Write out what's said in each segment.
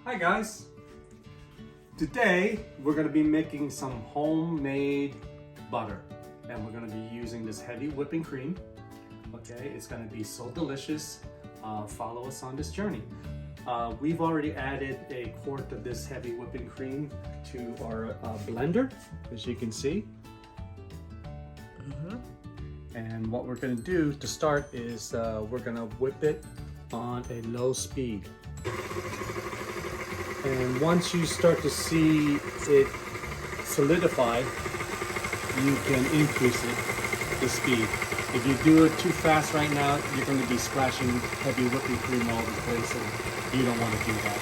Hi guys! Today we're going to be making some homemade butter, and we're going to be using this heavy whipping cream. Okay, it's going to be so delicious. Follow us on this journey. We've already added a quart of this heavy whipping cream to our blender, as you can see. And what we're going to do to start is we're going to whip it on a low speed. And once you start to see it solidify, you can increase the speed. If you do it too fast right now, you're going to be splashing heavy whipping cream all over the place, and you don't want to do that.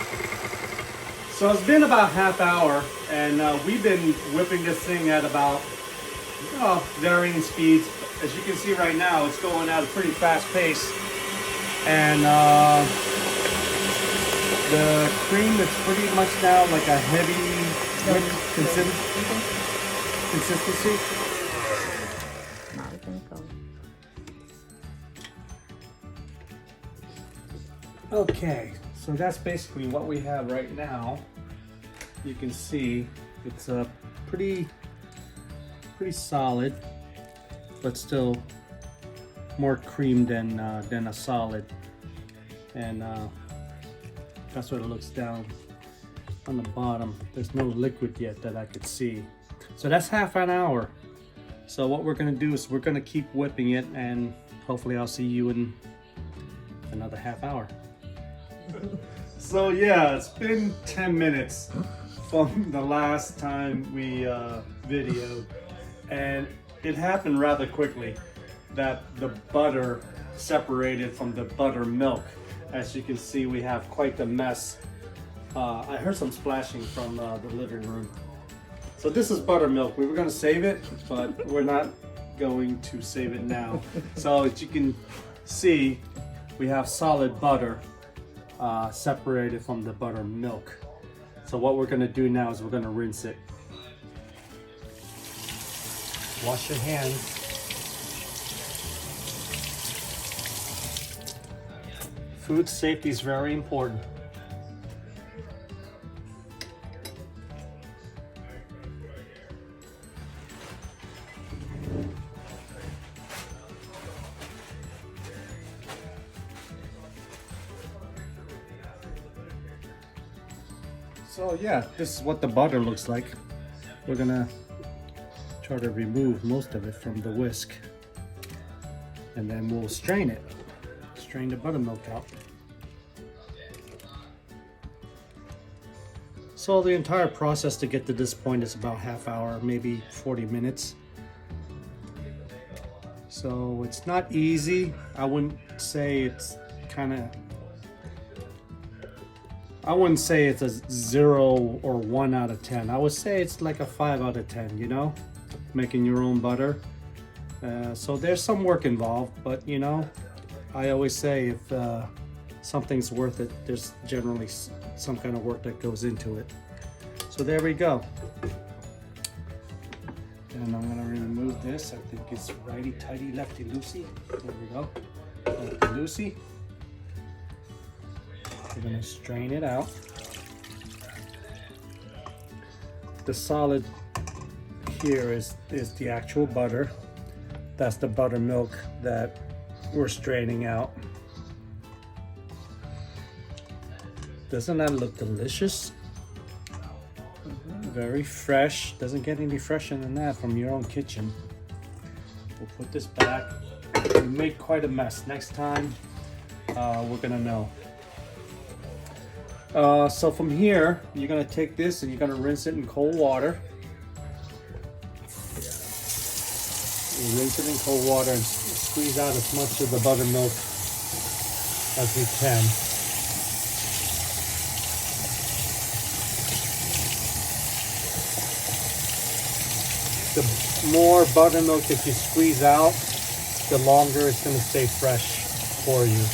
So it's been about half hour, and we've been whipping this thing at about varying speeds. As you can see right now, it's going at a pretty fast pace. And the cream is pretty much now like a heavy consistency. Okay, so that's basically what we have right now. You can see it's a pretty solid, but still more cream than a solid, and that's what it looks down on the bottom. There's no liquid yet that I could see. So that's half an hour. So what we're gonna do is we're gonna keep whipping it, and hopefully I'll see you in another half hour. So yeah, it's been 10 minutes from the last time we videoed, and it happened rather quickly that the butter separated from the buttermilk. As you can see, we have quite the mess. I heard some splashing from the living room. So this is buttermilk. We were going to save it, but we're not going to save it now. So as you can see, we have solid butter separated from the buttermilk. So what we're going to do now is we're going to rinse it. Wash your hands. Food safety is very important. So yeah, this is what the butter looks like. We're gonna try to remove most of it from the whisk, and then we'll strain it. Strain the buttermilk out. So the entire process to get to this point is about half hour, maybe 40 minutes. So it's not easy. I wouldn't say it's I wouldn't say it's a 0 or 1 out of 10. I would say it's like a 5 out of 10, you know, making your own butter. So there's some work involved, but you know, I always say if something's worth it, there's generally some kind of work that goes into it. So there we go. And I'm gonna remove this. I think it's righty tighty, lefty loosey. There we go. Lefty loosey. We're gonna strain it out. The solid here is the actual butter. That's the buttermilk that we're straining out. Doesn't that look delicious? Very fresh. Doesn't get any fresher than that from your own kitchen. We'll put this back. We made quite a mess. Next time, we're gonna know. So from here, you're gonna take this and you're gonna rinse it in cold water. We'll rinse it in cold water and squeeze out as much of the buttermilk as we can. The more buttermilk that you squeeze out, the longer it's going to stay fresh for you.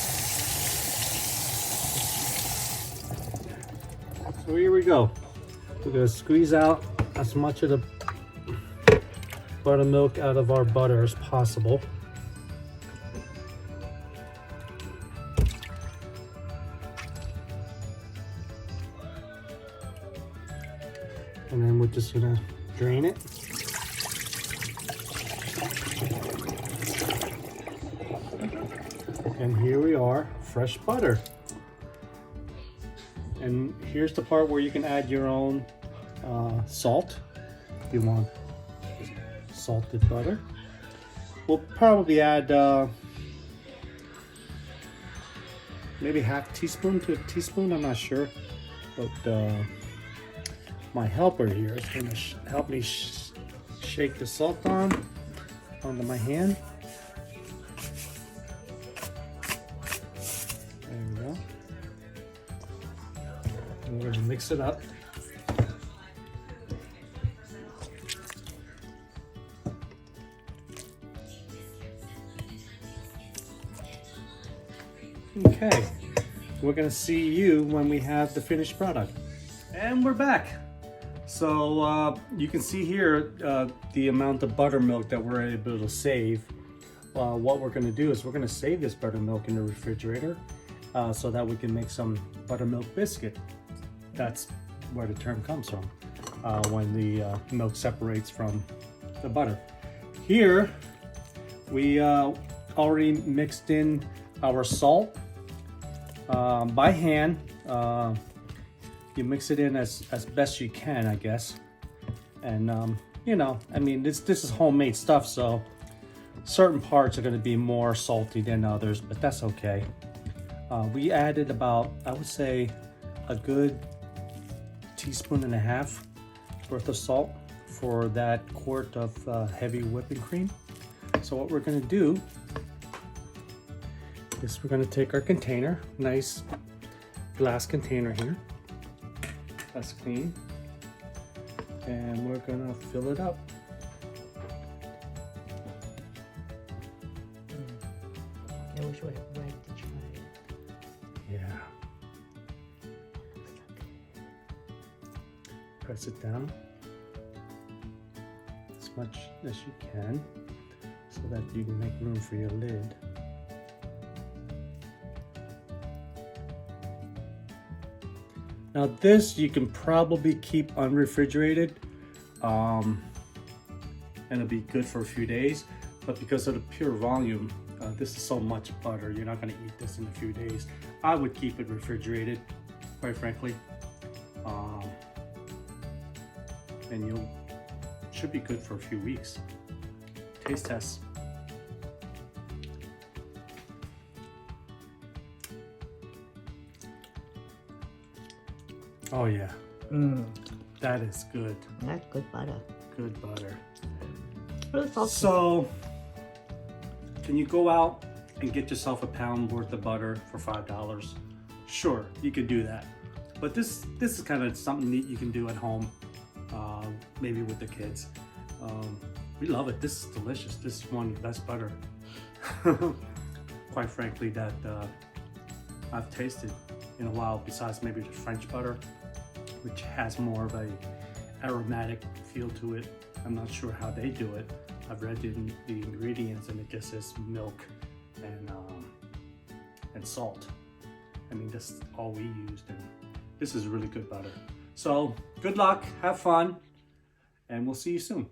So here we go. We're going to squeeze out as much of the buttermilk out of our butter as possible. And then we're just gonna drain it. And here we are, fresh butter. And here's the part where you can add your own salt if you want salted butter. We'll probably add maybe half teaspoon to a teaspoon, I'm not sure. But my helper here is going to help me shake the salt onto my hand. There we go. And we're going to mix it up. Okay, we're going to see you when we have the finished product. And we're back. So you can see here the amount of buttermilk that we're able to save. What we're going to do is we're going to save this buttermilk in the refrigerator so that we can make some buttermilk biscuit. That's where the term comes from, when the milk separates from the butter. Here we already mixed in our salt by hand. You mix it in as best you can, I guess. And you know, I mean, this is homemade stuff, so certain parts are going to be more salty than others, but that's okay. We added about, I would say, a good 1.5 teaspoons worth of salt for that quart of heavy whipping cream. So what we're going to do is we're going to take our container, nice glass container here. That's clean. And we're gonna fill it up. I wish we had bread to try it. Yeah. Press it down as much as you can so that you can make room for your lid. Now this you can probably keep unrefrigerated and it'll be good for a few days, but because of the pure volume, this is so much butter, you're not going to eat this in a few days. I would keep it refrigerated, quite frankly, and you should be good for a few weeks. Taste test. Oh yeah, that is good. That's good butter. Good butter. Really salty. So, can you go out and get yourself a pound worth of butter for $5? Sure, you could do that. But this is kind of something neat you can do at home, maybe with the kids. We love it. This is delicious. This is one of the best butter, quite frankly, that I've tasted in a while, besides maybe the French butter, which has more of a aromatic feel to it. I'm not sure how they do it. I've read the ingredients and it just says milk and salt. I mean, that's all we used, and this is really good butter. So good luck, have fun, and we'll see you soon.